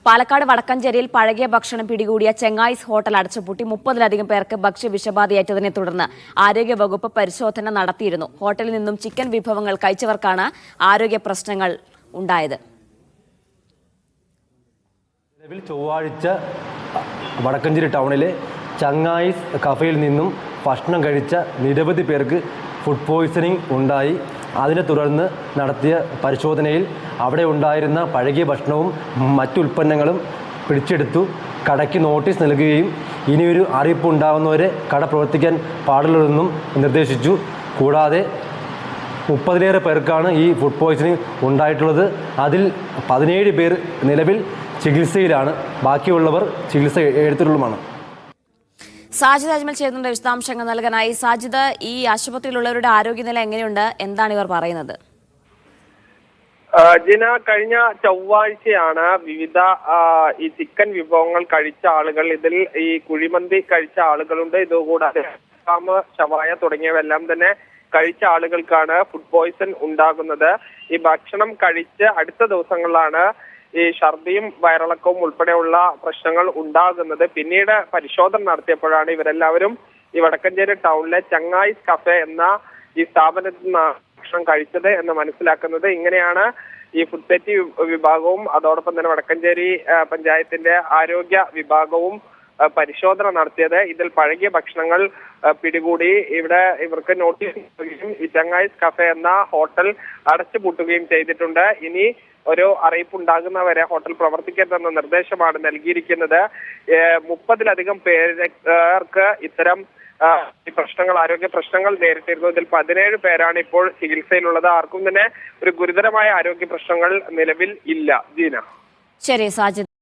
പാലക്കാട് വടക്കഞ്ചേരിയിൽ പഴകിയ ഭക്ഷണം പിടികൂടിയ ചെങ്ങായിസ് ഹോട്ടൽ അടച്ചുപൂട്ടി 30-ലധികം പേർക്ക് ഭക്ഷ്യവിഷബാധയേറ്റതിനെ തുടർന്ന് ആരോഗ്യവകുപ്പ് പരിശോധന നടത്തിയിരുന്നു. ഹോട്ടലിൽ നിന്നും ചിക്കൻ വിഭവങ്ങൾ കഴിച്ചവർക്കാണ് ആരോഗ്യ പ്രശ്നങ്ങൾ ഉണ്ടായത്. ചൊവ്വാഴ്ച വടക്കഞ്ചേരി ടൗണിലെ ചങ്ങായിസ് കഫയിൽ നിന്നും ഭക്ഷണം കഴിച്ച നിരവധി പേർക്ക് ഫുഡ് പോയ്സണിംഗ് ഉണ്ടായി. അതിനെ തുടർന്ന് നടത്തിയ പരിശോധനയിൽ അവിടെ ഉണ്ടായിരുന്ന പഴകിയ ഭക്ഷണവും മറ്റുൽപ്പന്നങ്ങളും പിടിച്ചെടുത്തു. കടയ്ക്ക് നോട്ടീസ് നൽകുകയും ഇനിയൊരു അറിയിപ്പ് ഉണ്ടാകുന്നവരെ കട പ്രവർത്തിക്കാൻ പാടില്ലെന്നും നിർദ്ദേശിച്ചു. കൂടാതെ 30-ലേറെ പേർക്കാണ് ഈ ഫുഡ് പോയ്സണിംഗ് ഉണ്ടായിട്ടുള്ളത്. അതിൽ 17 പേർ നിലവിൽ ചികിത്സയിലാണ്. ബാക്കിയുള്ളവർ ചികിത്സ എടുത്തിട്ടുള്ളതുമാണ്. സാജിദ് അജ്മൽ ചേരുന്നുണ്ട് വിശദാംശങ്ങൾ നൽകാനായി. സാജിദ്, ഈ ആശുപത്രിയിലുള്ളവരുടെ ആരോഗ്യനില എങ്ങനെയുണ്ട്? എന്താണ് ഇവർ പറയുന്നത്? ജിന, കഴിഞ്ഞ ചൊവ്വാഴ്ചയാണ് വിവിധ ഈ ചിക്കൻ വിഭവങ്ങൾ കഴിച്ച ആളുകൾ, ഇതിൽ ഈ കുഴിമന്തി കഴിച്ച ആളുകളുണ്ട്. ഇതുകൂടാതെ ഷവായ തുടങ്ങിയവയെല്ലാം തന്നെ കഴിച്ച ആളുകൾക്കാണ് ഫുഡ് പോയ്സൺ ഉണ്ടാകുന്നത്. ഈ ഭക്ഷണം കഴിച്ച് അടുത്ത ദിവസങ്ങളിലാണ് ഈ ഛർദിയും വയറിളക്കവും ഉൾപ്പെടെയുള്ള പ്രശ്നങ്ങൾ ഉണ്ടാകുന്നത്. പിന്നീട് പരിശോധന നടത്തിയപ്പോഴാണ് ഇവരെല്ലാവരും ഈ വടക്കഞ്ചേരി ടൗണിലെ ചങ്ങായിസ് കഫേ എന്ന ഈ സ്ഥാപനത്തിൽ നിന്നാണ് ഭക്ഷണം കഴിച്ചത് എന്ന് മനസ്സിലാക്കുന്നത്. ഇങ്ങനെയാണ് ഈ ഫുഡ് സേഫ്റ്റി വിഭാഗവും അതോടൊപ്പം തന്നെ വടക്കഞ്ചേരി പഞ്ചായത്തിന്റെ ആരോഗ്യ വിഭാഗവും പരിശോധന നടത്തിയത്. ഇതിൽ പഴകിയ ഭക്ഷണങ്ങൾ പിടികൂടി ഇവർക്ക് നോട്ടീസ് നൽകുകയും ഈ ചങ്ങായിസ് കഫേ എന്ന ഹോട്ടൽ അടച്ചുപൂട്ടുകയും ചെയ്തിട്ടുണ്ട്. ഇനി ഒരു അറിയിപ്പുണ്ടാകുന്നവരെ ഹോട്ടൽ പ്രവർത്തിക്കരുതെന്ന നിർദ്ദേശമാണ് നൽകിയിരിക്കുന്നത്. 30-ലധികം പേർക്ക് ഇത്തരം ആരോഗ്യ പ്രശ്നങ്ങൾ നേരിട്ടിരുന്നു. ഇതിൽ 17 പേരാണ് ഇപ്പോൾ ചികിത്സയിലുള്ളത്. ആർക്കും തന്നെ ഒരു ഗുരുതരമായ ആരോഗ്യ പ്രശ്നങ്ങൾ നിലവിൽ ഇല്ല. ജീന. ശരി സാജിദ്.